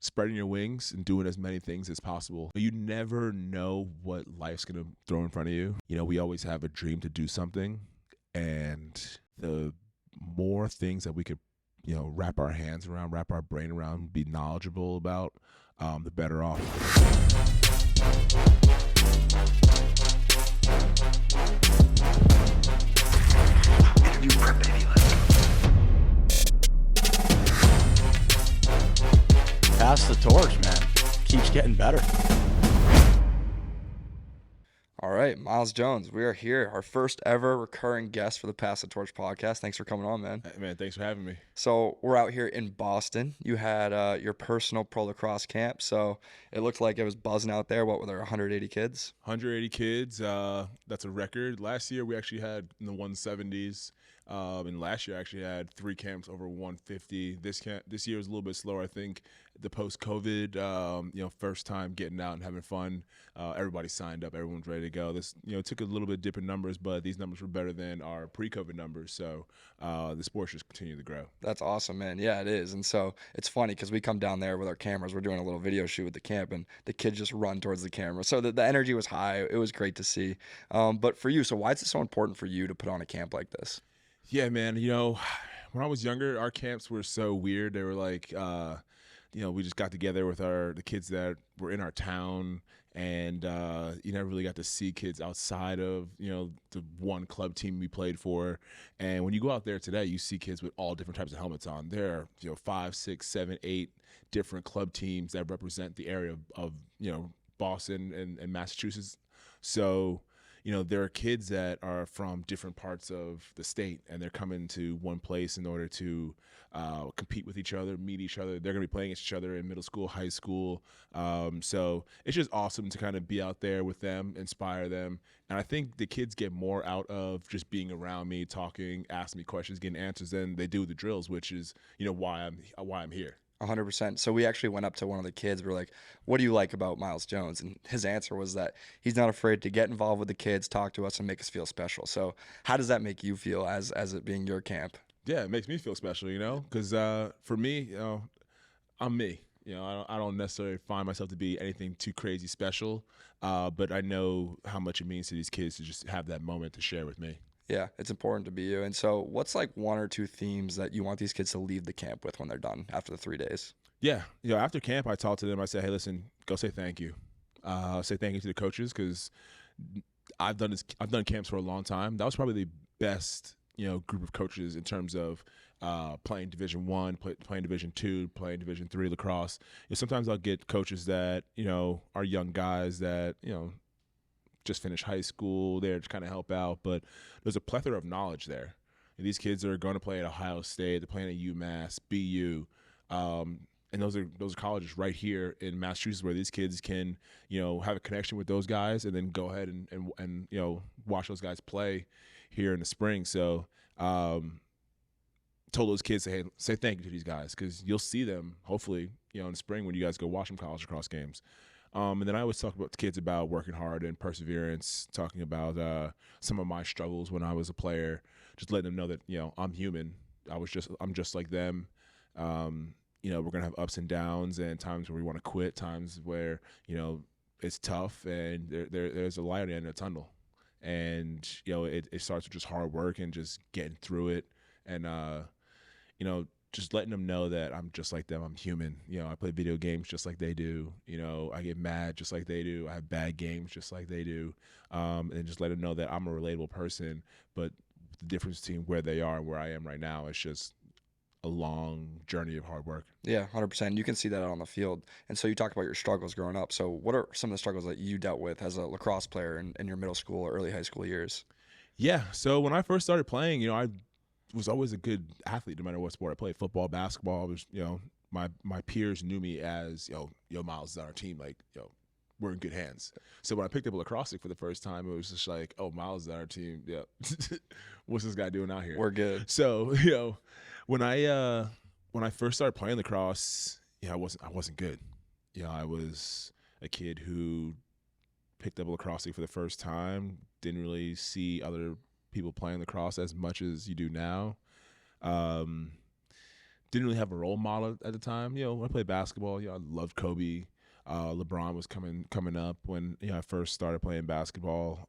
spreading your wings and doing as many things as possible. You never know what life's going to throw in front of you. We always have a dream to do something, and the more things that we could, wrap our hands around, wrap our brain around, be knowledgeable about, the better off. Interview prep, baby. Pass the torch, man. Keeps getting better. All right, Myles Jones, we are here, our first ever recurring guest for the Pass the Torch podcast. Thanks for coming on, man. Hey, man, thanks for having me. So we're out here in Boston. You had your personal pro lacrosse camp, so it looked like it was buzzing out there. What were there, 180 kids? 180 kids. That's a record. Last year we actually had in the 170s. And last year I actually had 3 camps over 150. This year was a little bit slower. I think the post-COVID, first time getting out and having fun. Everybody signed up. Everyone's ready to go. This, took a little bit dip in numbers, but these numbers were better than our pre-COVID numbers. So the sport just continued to grow. That's awesome, man. Yeah, it is. And so it's funny because we come down there with our cameras. We're doing a little video shoot with the camp, and the kids just run towards the camera. So the energy was high. It was great to see. But for you, so why is it so important for you to put on a camp like this? Yeah, man. When I was younger, our camps were so weird. They were like, we just got together with the kids that were in our town, and you never really got to see kids outside of, the one club team we played for. And when you go out there today, you see kids with all different types of helmets on. There are, 5, 6, 7, 8 different club teams that represent the area of Boston and Massachusetts. So, there are kids that are from different parts of the state, and they're coming to one place in order to compete with each other, meet each other. They're going to be playing against each other in middle school, high school. So it's just awesome to kind of be out there with them, inspire them. And I think the kids get more out of just being around me, talking, asking me questions, getting answers than they do with the drills, which is, why I'm here. 100%. So we actually went up to one of the kids. We were like, what do you like about Myles Jones? And his answer was that he's not afraid to get involved with the kids, talk to us, and make us feel special. So how does that make you feel as it being your camp? Yeah, it makes me feel special, because for me, I'm me. I don't necessarily find myself to be anything too crazy special, but I know how much it means to these kids to just have that moment to share with me. Yeah, it's important to be you. And so what's like 1 or 2 themes that you want these kids to leave the camp with when they're done after the 3 days? Yeah, after camp, I talk to them. I say, hey, listen, go say thank you. Say thank you to the coaches, because I've done camps for a long time. That was probably the best, group of coaches in terms of playing Division I, playing Division II, playing Division III lacrosse. Sometimes I'll get coaches that, are young guys that, just finished high school there to kind of help out, but there's a plethora of knowledge there. And these kids are going to play at Ohio State, they're playing at UMass, BU, and those are colleges right here in Massachusetts where these kids can, have a connection with those guys and then go ahead and watch those guys play here in the spring. So told those kids, hey, say thank you to these guys, because you'll see them hopefully, in the spring when you guys go watch some college lacrosse games. And then I always talk about kids about working hard and perseverance, talking about some of my struggles when I was a player, just letting them know that, I'm human. I'm just like them. We're going to have ups and downs and times where we want to quit, times where, it's tough, and there's a light at the end of the tunnel. And, it starts with just hard work and just getting through it. And, just letting them know that I'm just like them. I'm human. I play video games just like they do. I get mad just like they do. I have bad games just like they do. And just let them know that I'm a relatable person. But the difference between where they are and where I am right now is just a long journey of hard work. Yeah, 100%. You can see that out on the field. And so you talked about your struggles growing up. So what are some of the struggles that you dealt with as a lacrosse player in your middle school or early high school years? Yeah. So when I first started playing, I was always a good athlete no matter what sport I played. Football, basketball. Was, my peers knew me as, Myles is on our team. Like, we're in good hands. So when I picked up a lacrosse stick for the first time, it was just like, oh, Myles is on our team. Yeah. What's this guy doing out here? We're good. So, when I first started playing lacrosse, I wasn't good. I was a kid who picked up a lacrosse stick for the first time, didn't really see other people playing lacrosse as much as you do now. didn't really have a role model at the time. You know, when I played basketball, I loved Kobe. LeBron was coming up when I first started playing basketball.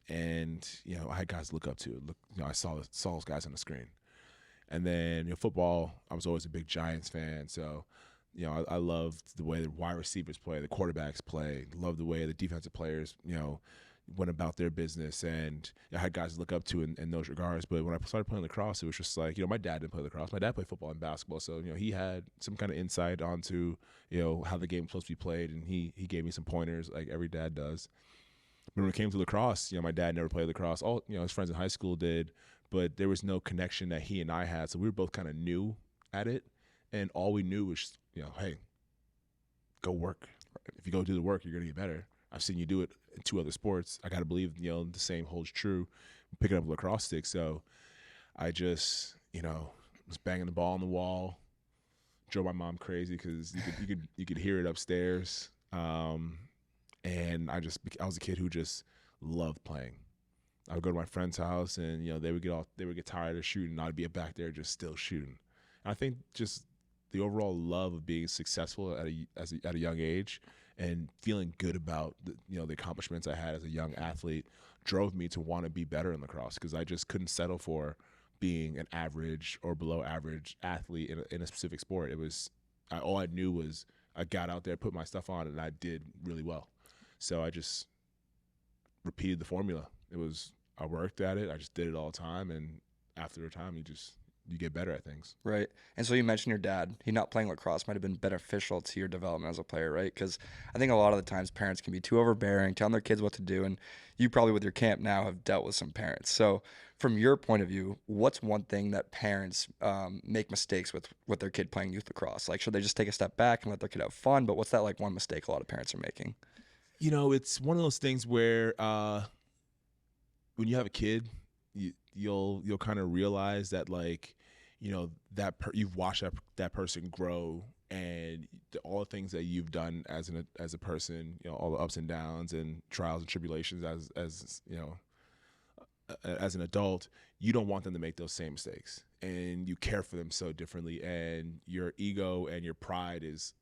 And I had guys to look up to. I saw those guys on the screen. And then football, I was always a big Giants fan. So, I loved the way the wide receivers play, the quarterbacks play. Loved the way the defensive players, went about their business. And I had guys to look up to in those regards. But when I started playing lacrosse, it was just like, my dad didn't play lacrosse. My dad played football and basketball. So, he had some kind of insight onto, how the game was supposed to be played. And he gave me some pointers like every dad does. But when it came to lacrosse, my dad never played lacrosse. All his friends in high school did, but there was no connection that he and I had. So we were both kind of new at it, and all we knew was, hey, go work. If you go do the work, you're gonna get better. I've seen you do it in 2 other sports. I gotta believe, the same holds true. Picking up a lacrosse stick, so I just, was banging the ball on the wall. Drove my mom crazy because you could hear it upstairs. And I was a kid who just loved playing. I would go to my friend's house, and they would get tired of shooting, and I'd be back there just still shooting. And I think just the overall love of being successful at a young age and feeling good about the accomplishments I had as a young athlete drove me to want to be better in lacrosse, because I just couldn't settle for being an average or below average athlete in a specific sport. It was all I knew was I got out there, put my stuff on, and I did really well. So I just repeated the formula. I worked at it. I just did it all the time. And after a time, you get better at things. Right. And so you mentioned your dad. He not playing lacrosse might have been beneficial to your development as a player, right? Because I think a lot of the times parents can be too overbearing, telling their kids what to do. And you probably with your camp now have dealt with some parents. So from your point of view, what's one thing that parents make mistakes with their kid playing youth lacrosse? Like, should they just take a step back and let their kid have fun? But what's that one mistake a lot of parents are making? It's one of those things where when you have a kid, you'll kind of realize that you've watched that person grow, and all the things that you've done as a person, all the ups and downs and trials and tribulations as an adult, you don't want them to make those same mistakes, and you care for them so differently, and your ego and your pride is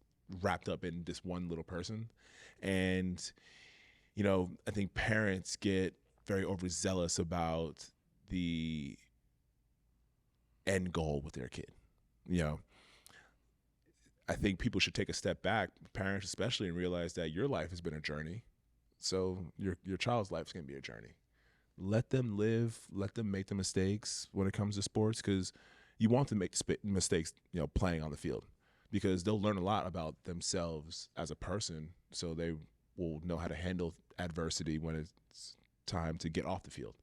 wrapped up in this one little person. And, I think parents get very overzealous about the end goal with their kid. I think people should take a step back, parents especially, and realize that your life has been a journey. So your child's life is going to be a journey. Let them live, let them make the mistakes when it comes to sports, because you want them to make mistakes, playing on the field, because they'll learn a lot about themselves as a person, so they will know how to handle adversity when it's time to get off the field.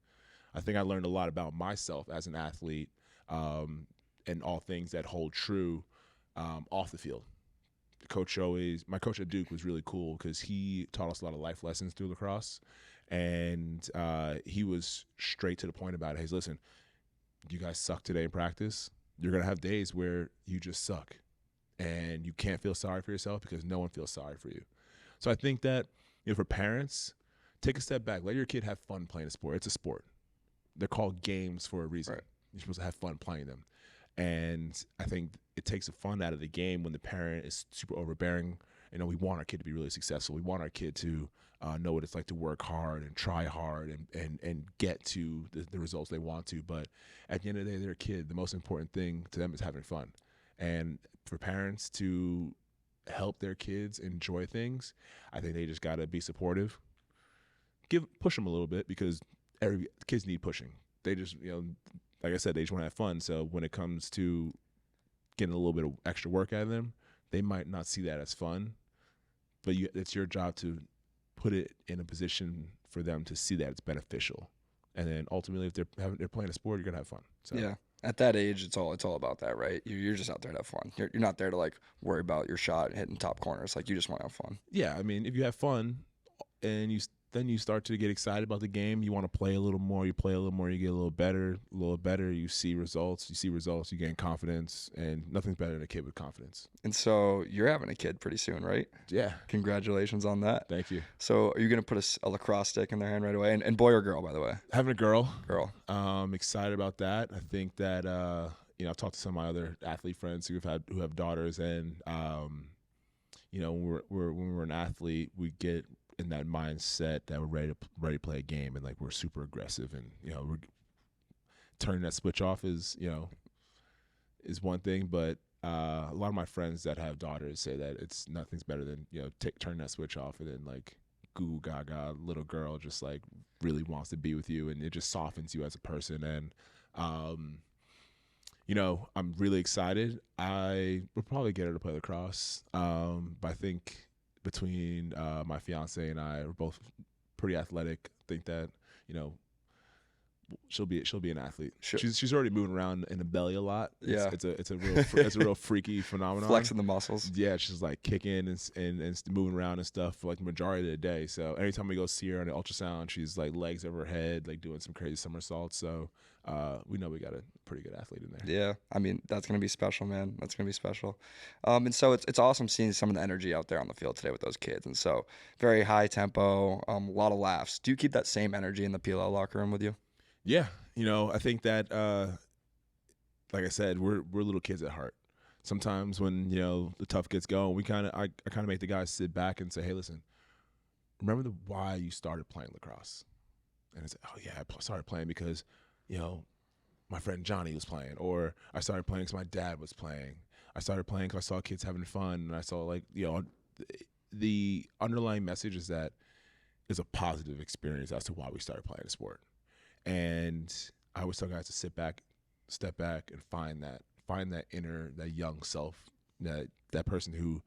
I think I learned a lot about myself as an athlete, and all things that hold true off the field. My coach at Duke was really cool because he taught us a lot of life lessons through lacrosse, and he was straight to the point about it. Hey, listen, you guys suck today in practice. You're going to have days where you just suck, and you can't feel sorry for yourself because no one feels sorry for you. So I think that, for parents, take a step back. Let your kid have fun playing a sport. It's a sport. They're called games for a reason. Right. You're supposed to have fun playing them. And I think it takes the fun out of the game when the parent is super overbearing. We want our kid to be really successful. We want our kid to know what it's like to work hard and try hard and get to the results they want to. But at the end of the day, they're a kid. The most important thing to them is having fun. And for parents to help their kids enjoy things, I think they just got to be supportive. Push them a little bit, because kids need pushing. They just, like I said, they just want to have fun. So when it comes to getting a little bit of extra work out of them, they might not see that as fun, but it's your job to put it in a position for them to see that it's beneficial. And then ultimately, if they're playing a sport, you're gonna have fun. So. Yeah, at that age, it's all about that, right? You're just out there to have fun. You're not there to worry about your shot hitting top corners. You just want to have fun. Yeah, I mean, if you have fun and then you start to get excited about the game. You want to play a little more. You play a little more. You get a little better. You see results. You gain confidence, and nothing's better than a kid with confidence. And so you're having a kid pretty soon, right? Yeah. Congratulations on that. Thank you. So are you going to put a lacrosse stick in their hand right away? And boy or girl, by the way? Having a girl. Girl. Excited about that. I think that I've talked to some of my other athlete friends who have daughters, and when we're an athlete, we get in that mindset that we're ready to play a game, and like we're super aggressive, and we're turning that switch off is one thing, but a lot of my friends that have daughters say that it's nothing's better than turning that switch off, and then like goo gaga little girl just like really wants to be with you, and it just softens you as a person. And I'm really excited. I will probably get her to play lacrosse, but I think between my fiance and I, we're both pretty athletic. I think that she'll be an athlete. Sure. She's already moving around in the belly a lot. It's a real freaky phenomenon. Flexing the muscles. Yeah, she's like kicking and moving around and stuff for like the majority of the day. So anytime we go see her on the ultrasound, she's like legs over her head, like doing some crazy somersaults. So we know we got a pretty good athlete in there. Yeah, I mean that's gonna be special, man. That's gonna be special. And so it's awesome seeing some of the energy out there on the field today with those kids. And so very high tempo, a lot of laughs. Do you keep that same energy in the PLL locker room with you? Yeah, I think that, like I said, we're little kids at heart. Sometimes when the tough gets going, I kind of make the guys sit back and say, "Hey, listen, remember why you started playing lacrosse?" And it's, "Oh yeah, I started playing because my friend Johnny was playing, or I started playing because my dad was playing. I started playing because I saw kids having fun, and I saw like the underlying message is that it's a positive experience as to why we started playing the sport." And I always tell guys to step back, and find that inner, that young self, that person who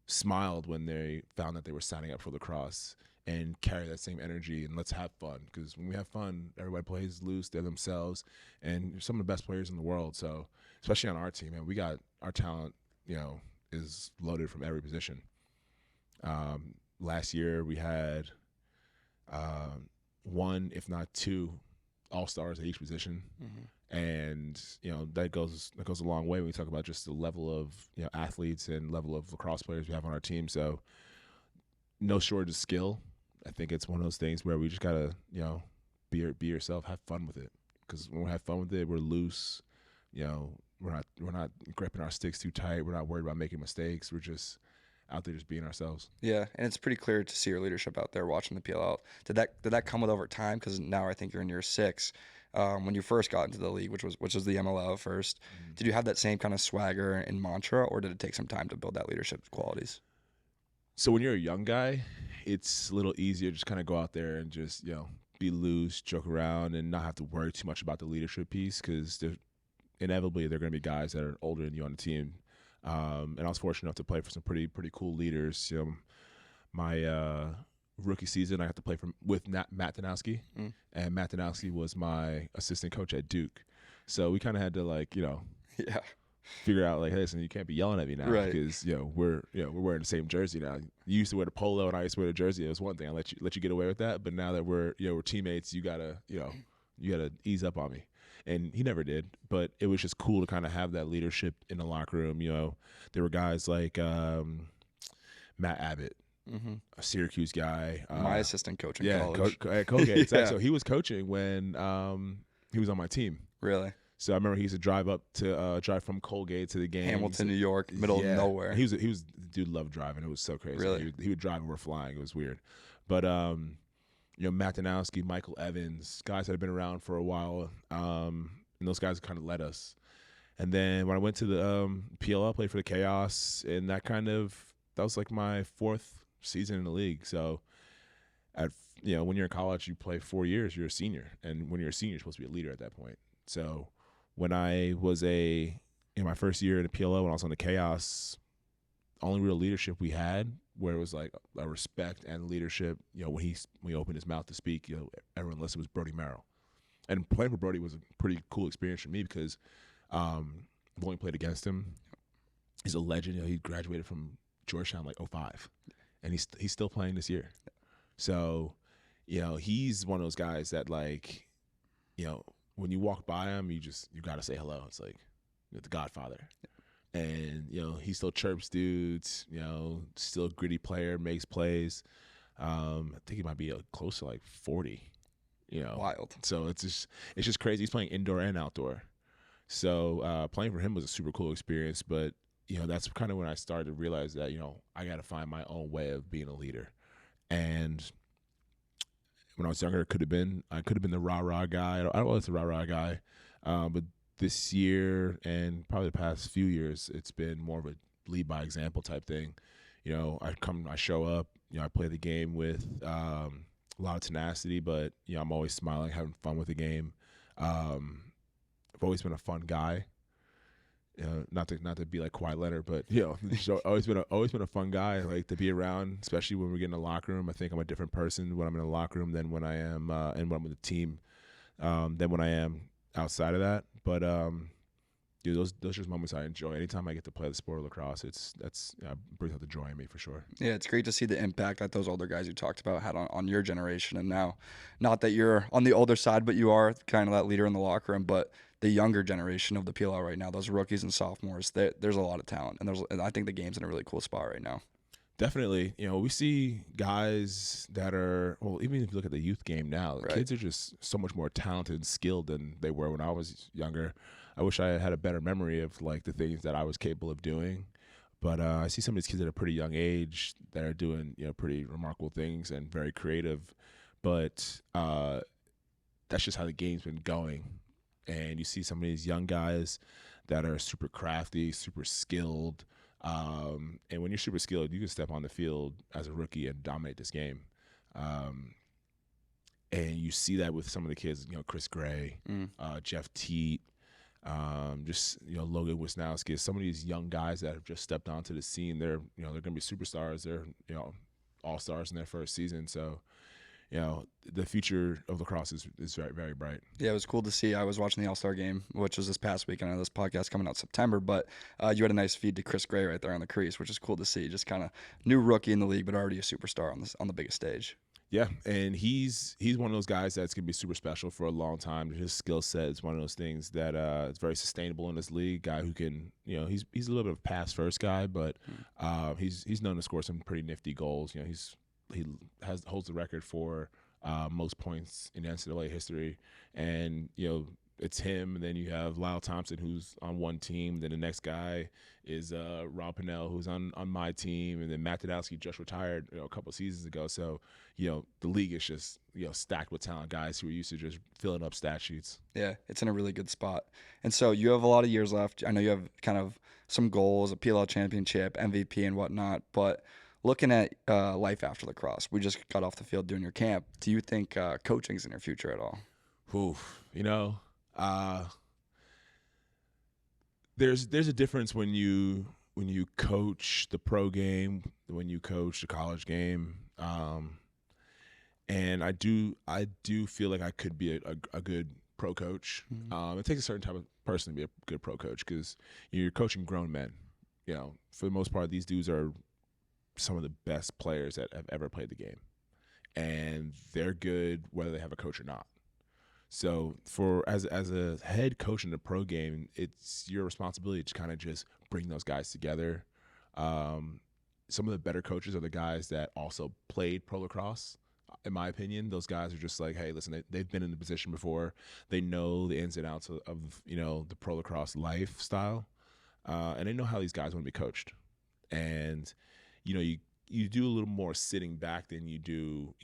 smiled when they found that they were signing up for lacrosse, and carry that same energy, and let's have fun. Because when we have fun, everybody plays loose, they're themselves, and you're some of the best players in the world. So especially on our team, man, we got our talent, is loaded from every position. Last year we had one, if not two, all-stars at each position. Mm-hmm. And that goes a long way when we talk about just the level of athletes and level of lacrosse players we have on our team. So no shortage of skill. I think it's one of those things where we just gotta be yourself, have fun with it, because when we have fun with it, we're loose. We're not gripping our sticks too tight. We're not worried about making mistakes. We're just out there just being ourselves. Yeah, and it's pretty clear to see your leadership out there watching the PLL. Did that come with over time? Because now I think you're in year 6. When you first got into the league, which was the MLL first, did you have that same kind of swagger and mantra, or did it take some time to build that leadership qualities? So when you're a young guy, it's a little easier to just kind of go out there and just be loose, joke around, and not have to worry too much about the leadership piece, because inevitably they're going to be guys that are older than you on the team. And I was fortunate enough to play for some pretty cool leaders. My rookie season, I got to play with Matt Danowski, and Matt Danowski was my assistant coach at Duke. So we kind of had to figure out like, hey, listen, you can't be yelling at me now, right? Because we're wearing the same jersey now. You used to wear the polo and I used to wear the jersey. It was one thing. I let you get away with that, but now that we're teammates, you gotta ease up on me. And he never did, but it was just cool to kind of have that leadership in the locker room. There were guys like Matt Abbott, a Syracuse guy. My assistant coach in college. At Colgate. Exactly. So he was coaching when he was on my team. Really? So I remember he used to drive from Colgate to the game. Hamilton, New York, middle of nowhere. He was the dude loved driving. It was so crazy. Really? He would drive and we're flying. It was weird. But Matt Danowski, Michael Evans, guys that have been around for a while, and those guys kind of led us. And then when I went to the PLL, played for the Chaos, and that was like my 4th season in the league. So when you're in college, you play 4 years, you're a senior, and when you're a senior, you're supposed to be a leader at that point. So when I was in my first year in the PLL, when I was on the Chaos, only real leadership we had, where it was like a respect and leadership, when he opened his mouth to speak, everyone listened, was Brody Merrill. And playing for Brody was a pretty cool experience for me, because I've only played against him. He's a legend. He graduated from Georgetown like 05, and he's still playing this year. So, he's one of those guys that like, when you walk by him, you got to say hello. It's like the Godfather. And, he still chirps dudes, still a gritty player, makes plays. I think he might be close to like 40, Wild. So it's just crazy. He's playing indoor and outdoor. So playing for him was a super cool experience. But that's kind of when I started to realize that I got to find my own way of being a leader. And when I was younger, I could have been the rah-rah guy. I don't was the rah-rah guy, but this year and probably the past few years, it's been more of a lead by example type thing. I show up, I play the game with a lot of tenacity, but I'm always smiling, having fun with the game. I've always been a fun guy. Not to be like Kawhi Leonard, but just always been a fun guy, like to be around, especially when we get in the locker room. I think I'm a different person when I'm in the locker room than when I am and when I'm with the team than when I am outside of that. But those are just moments I enjoy. Anytime I get to play the sport of lacrosse, that's brings out the joy in me for sure. Yeah, it's great to see the impact that those older guys you talked about had on your generation. And now, not that you're on the older side, but you are kind of that leader in the locker room. But the younger generation of the PLL right now, those rookies and sophomores, there's a lot of talent. And I think the game's in a really cool spot right now. Definitely. We see guys that are, well, even if you look at the youth game now, Right. Kids are just so much more talented and skilled than they were when I was younger. I wish I had a better memory of like the things that I was capable of doing. But I see some of these kids at a pretty young age that are doing, pretty remarkable things and very creative. But that's just how the game's been going. And you see some of these young guys that are super crafty, super skilled. And when you're super skilled, you can step on the field as a rookie and dominate this game. And you see that with some of the kids, Chris Gray, Jeff Teat, Logan Wisnowski. Some of these young guys that have just stepped onto the scene, they're going to be superstars. They're all-stars in their first season. So the future of lacrosse is very, very bright. Yeah, it was cool to see. I was watching the All-Star game, which was this past week. I know this podcast coming out September, but you had a nice feed to Chris Gray right there on the crease, which is cool to see. Just kind of new rookie in the league, but already a superstar on the biggest stage. Yeah, and he's one of those guys that's going to be super special for a long time. His skill set is one of those things that is very sustainable in this league. Guy who can, he's a little bit of a pass-first guy, but he's known to score some pretty nifty goals. He holds the record for most points in NCAA history, and it's him. And then you have Lyle Thompson, who's on one team. Then the next guy is Rob Pinnell, who's on my team, and then Matt Tadowski just retired a couple of seasons ago. So the league is just stacked with talent guys who are used to just filling up stat sheets. Yeah, it's in a really good spot. And so you have a lot of years left. I know you have kind of some goals, a PLL championship, MVP, and whatnot, but looking at life after lacrosse, we just got off the field doing your camp. Do you think coaching's in your future at all? Oof, there's a difference when you coach the pro game, when you coach the college game, and I do feel like I could be a good pro coach. It takes a certain type of person to be a good pro coach because you're coaching grown men. For the most part, these dudes are some of the best players that have ever played the game, and they're good whether they have a coach or not. So as a head coach in the pro game, it's your responsibility to kind of just bring those guys together. Some of the better coaches are the guys that also played pro lacrosse. In my opinion, those guys are just like, hey, listen, they've been in the position before. They know the ins and outs of the pro lacrosse lifestyle, and they know how these guys want to be coached. And you do a little more sitting back than you do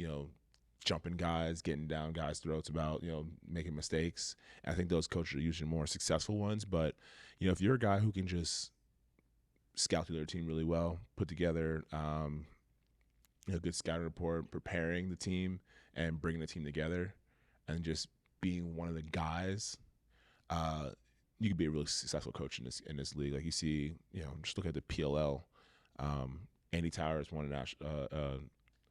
jumping guys, getting down guys' throats about making mistakes. And I think those coaches are usually more successful ones. But if you're a guy who can just scout through their team really well, put together a good scouting report, preparing the team and bringing the team together, and just being one of the guys, you could be a really successful coach in this league. Like you see, just look at the PLL. Andy Towers won a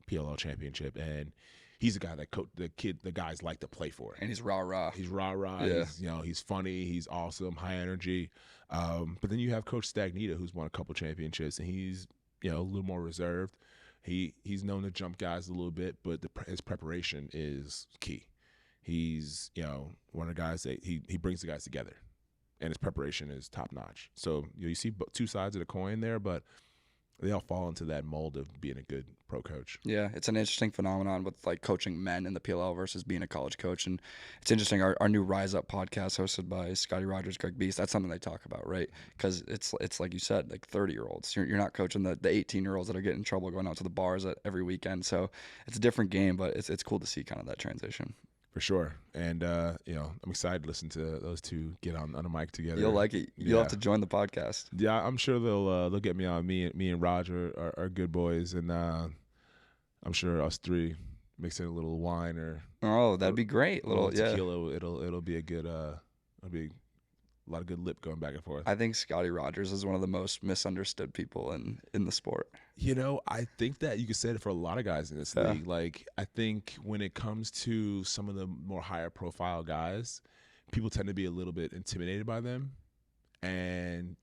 PLL championship, and he's a guy that the guys like to play for. And he's rah-rah. He's rah-rah. Yeah. He's funny. He's awesome, high energy. But then you have Coach Stagnita, who's won a couple championships, and he's a little more reserved. He's known to jump guys a little bit, but his preparation is key. He's one of the guys that he brings the guys together, and his preparation is top notch. So you see two sides of the coin there, but they all fall into that mold of being a good pro coach. Yeah, it's an interesting phenomenon with like coaching men in the PLL versus being a college coach. And it's interesting. Our new Rise Up podcast hosted by Scotty Rogers, Greg Beast, that's something they talk about, right? Because it's like you said, like 30-year-olds. You're not coaching the 18-year-olds that are getting in trouble going out to the bars every weekend. So it's a different game, but it's cool to see kind of that transition. For sure. And, I'm excited to listen to those two get on a mic together. You'll like it. You'll have to join the podcast. Yeah, I'm sure they'll get me on. Me and Roger are good boys, and I'm sure us three mix in a little wine or that'd be great. A little tequila. It'll be a good it'll be a lot of good lip going back and forth. I think Scotty Rogers is one of the most misunderstood people in the sport. I think that you could say it for a lot of guys in this league. Like, I think when it comes to some of the more higher profile guys, people tend to be a little bit intimidated by them. And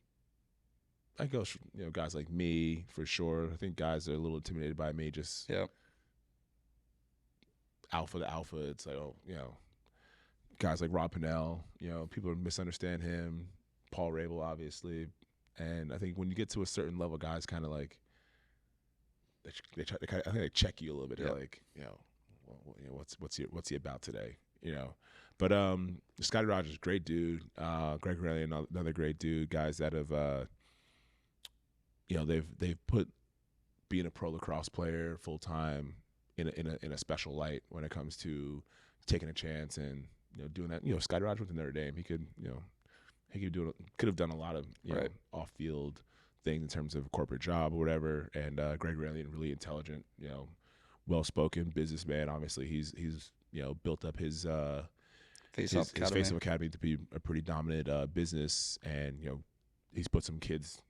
I go, guys like me for sure. I think guys are a little intimidated by me. Just alpha to alpha. It's like, guys like Rob Pennell. People misunderstand him. Paul Rabel, obviously. And I think when you get to a certain level, guys kind of like I think they check you a little bit. They're like, what's he about today? But Scotty Rogers, great dude. Greg Riley, another great dude. Guys that have they've put being a pro lacrosse player full time in a special light when it comes to taking a chance and doing that. Scotty Rogers went to Notre Dame. He could could have done a lot of off field things in terms of a corporate job or whatever. And Greg Riley, really intelligent, well spoken businessman. Obviously, he's built up his Face-Off Academy to be a pretty dominant business, and he's put some kids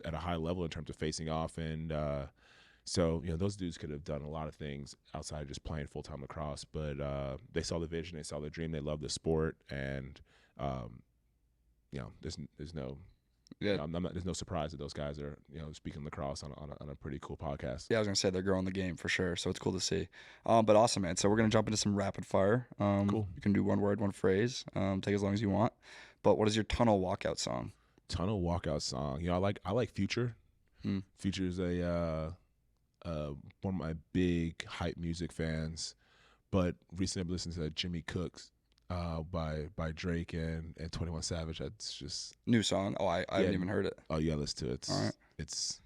at a high level in terms of facing off, and so those dudes could have done a lot of things outside of just playing full-time lacrosse, but they saw the vision, they saw the dream, they love the sport, and there's no there's no surprise that those guys are speaking lacrosse on a pretty cool podcast. Yeah, I was gonna say they're growing the game for sure, so it's cool to see. But awesome, man. So we're gonna jump into some rapid fire. Cool. You can do one word, one phrase. Take as long as you want. But what is your tunnel walkout song? Tunnel walkout song. I like Future. Future's one of my big hype music fans, but recently I've listened to Jimmy Cooks by Drake and 21 Savage. That's just new song. Oh, I haven't even heard it. Oh yeah, listen to it. All right. It's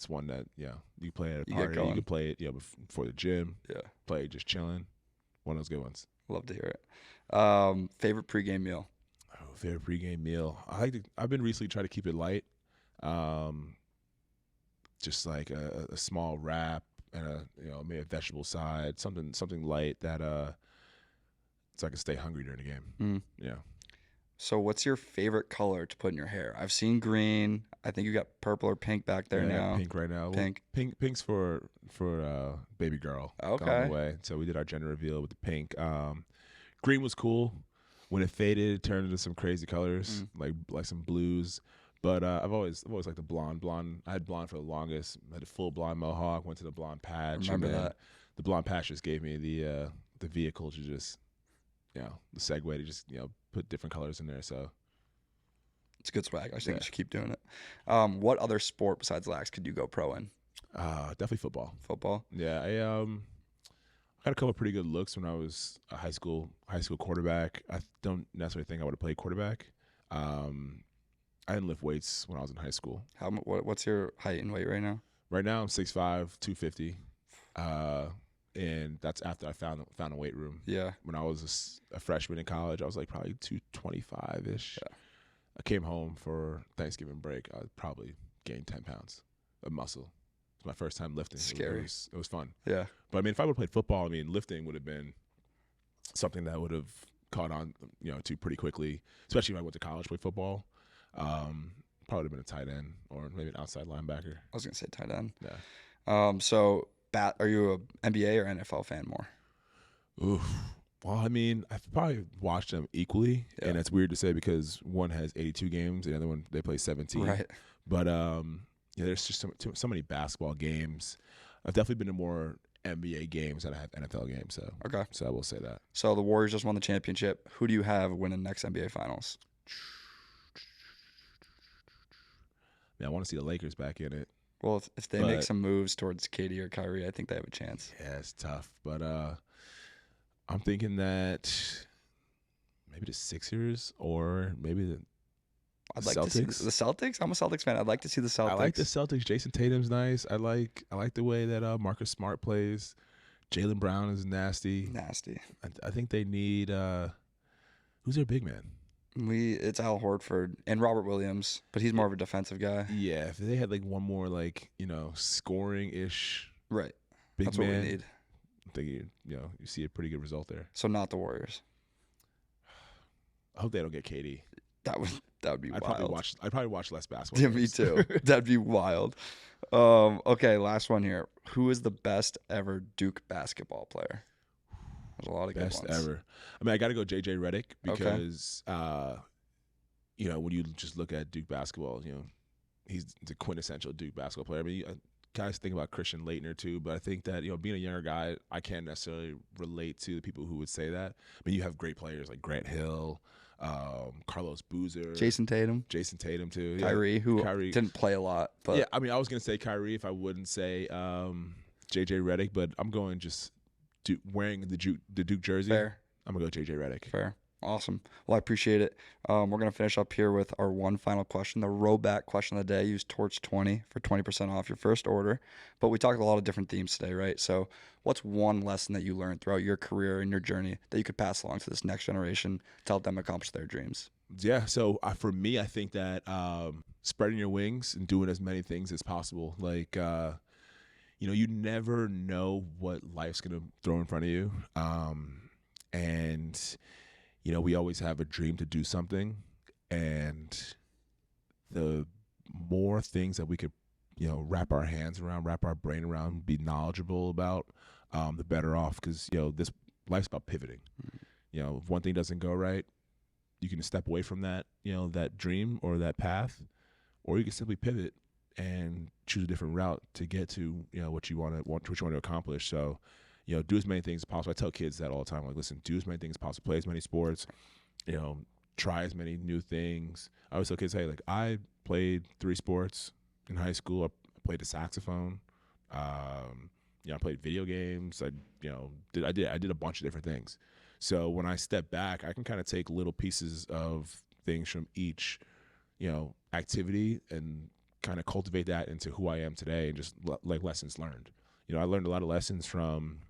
one that you play at a party. You can play it before the gym. Yeah, play it just chilling. One of those good ones. Love to hear it. Favorite pregame meal. Oh, favorite pregame meal. I've been recently trying to keep it light. Just like a small wrap and maybe a vegetable side, something light that so I can stay hungry during the game. Yeah. So what's your favorite color to put in your hair? I've seen green. I think you got purple or pink back there now. Pink right now. Pink. Well, pink's for baby girl. Okay. Gone away. So we did our gender reveal with the pink. Green was cool. When it faded, it turned into some crazy colors, like some blues. But I've always liked the blonde. I had blonde for the longest. I had a full blonde mohawk. Went to the blonde patch. Remember that? The blonde patch just gave me the vehicle to just the segue to just put different colors in there. So it's good swag. I think you should keep doing it. What other sport besides lax could you go pro in? Definitely football. Football. Yeah, I had a couple of pretty good looks when I was a high school quarterback. I don't necessarily think I would have played quarterback. I didn't lift weights when I was in high school. What's your height and weight right now? Right now I'm 6'5", 250. And that's after I found a weight room. Yeah. When I was a freshman in college, I was like probably 225-ish. Yeah. I came home for Thanksgiving break. I probably gained 10 pounds of muscle. It's my first time lifting. Scary. It was fun. Yeah. But I mean, if I would have played football, lifting would have been something that would have caught on, to pretty quickly. Especially if I went to college, played football. Probably would have been a tight end or maybe an outside linebacker. I was gonna say tight end. Yeah. So. Are you a NBA or NFL fan more? Oof. Well, I've probably watched them equally, and it's weird to say because one has 82 games, the other one they play 17. Right. But there's just so many basketball games. I've definitely been to more NBA games than I have NFL games. So okay. So I will say that. So the Warriors just won the championship. Who do you have winning next NBA Finals? I want to see the Lakers back in it. Well, if they make But- some moves towards Katie or Kyrie, I think they have a chance. Yeah, it's tough. But I'm thinking that maybe the Sixers or maybe the I'd like to see Celtics. the Celtics. I'm a Celtics fan. I'd like to see the Celtics. I like the Celtics. Jason Tatum's nice. I like the way that Marcus Smart plays. Jaylen Brown is nasty. Nasty. I think they need who's their big man? It's Al Horford and Robert Williams, but he's more of a defensive guy. Yeah, if they had like one more like scoring ish Right. big That's man, what we need. I think you see a pretty good result there. So not the Warriors. I hope they don't get KD. That would be I'd wild. probably watch less basketball. Yeah, me games. too. That'd be wild. Okay, last one here. Who is the best ever Duke basketball player? There's a lot of Best good ones. ever. I mean, I got to go JJ Redick Okay. because when you just look at Duke basketball, he's the quintessential Duke basketball player. I mean, guys think about Christian Laettner too, but I think that being a younger guy, I can't necessarily relate to the people who would say that. I mean, you have great players like Grant Hill, Carlos Boozer, Jason Tatum, too, Kyrie, who Kyrie. didn't play a lot, but Yeah, I mean, I was gonna say Kyrie if I wouldn't say JJ Redick, but I'm going just wearing the Duke jersey. fair. I'm gonna go JJ Redick. Fair. Awesome. Well, I appreciate it. We're going to finish up here with our one final question. The rowback question of the day. Use Torch20 for 20% off your first order. But we talked a lot of different themes today, right? So what's one lesson that you learned throughout your career and your journey that you could pass along to this next generation to help them accomplish their dreams? Yeah, so for me, I think that spreading your wings and doing as many things as possible. Like, you never know what life's going to throw in front of you. And we always have a dream to do something, and the more things that we could, wrap our hands around, wrap our brain around, be knowledgeable about, the better off. Because this life's about pivoting. If one thing doesn't go right, you can step away from that, that dream or that path, or you can simply pivot and choose a different route to get to, what you want to accomplish. So, do as many things as possible. I tell kids that all the time. Like, listen, do as many things as possible. Play as many sports. Try as many new things. I always tell kids, hey, like, I played 3 sports in high school. I played the saxophone. I played video games. I did a bunch of different things. So when I step back, I can kind of take little pieces of things from each, activity and kind of cultivate that into who I am today, and just like lessons learned. I learned a lot of lessons from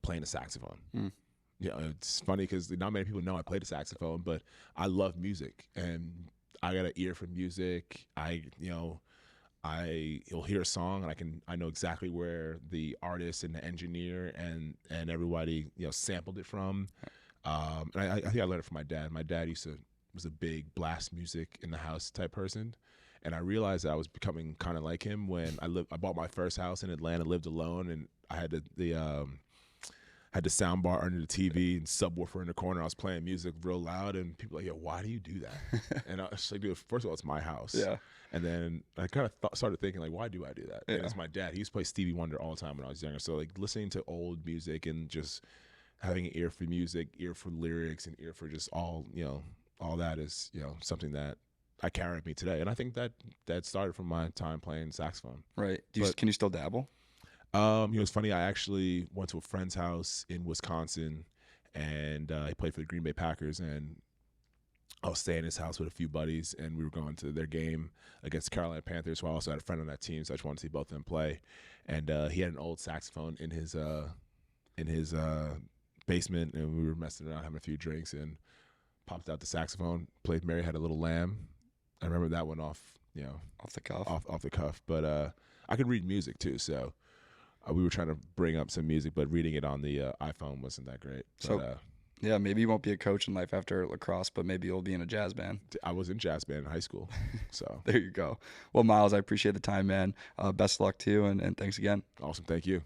playing the saxophone. It's funny because not many people know I played the saxophone, but I love music and I got an ear for music. You'll hear a song and I know exactly where the artist and the engineer and everybody sampled it from. And I think I learned it from my dad. My dad was a big blast music in the house type person. And I realized that I was becoming kind of like him when I bought my first house in Atlanta, lived alone, and I had the sound bar under the TV and subwoofer in the corner. I was playing music real loud, and people were like, "Yo, why do you do that?" And I was like, "Dude, first of all, it's my house." Yeah. And then I kind of started thinking, like, why do I do that? Yeah. And it's my dad. He used to play Stevie Wonder all the time when I was younger. So like listening to old music and just having an ear for music, ear for lyrics, and ear for just all that is something that I carry with me today. And I think that started from my time playing saxophone. Right. Can you still dabble? It's funny. I actually went to a friend's house in Wisconsin, and he played for the Green Bay Packers. And I was staying in his house with a few buddies, and we were going to their game against the Carolina Panthers. So I also had a friend on that team, so I just wanted to see both of them play. And he had an old saxophone in his basement, and we were messing around, having a few drinks, and popped out the saxophone, played "Mary Had a Little Lamb." I remember that one off Off the cuff. off the cuff. But I could read music too, so we were trying to bring up some music, but reading it on the iPhone wasn't that great. But, So- Yeah, maybe you won't be a coach in life after lacrosse, but maybe you'll be in a jazz band. I was in jazz band in high school, so There you go. Well, Myles, I appreciate the time, man. Best of luck to you, and thanks again. awesome. Thank you.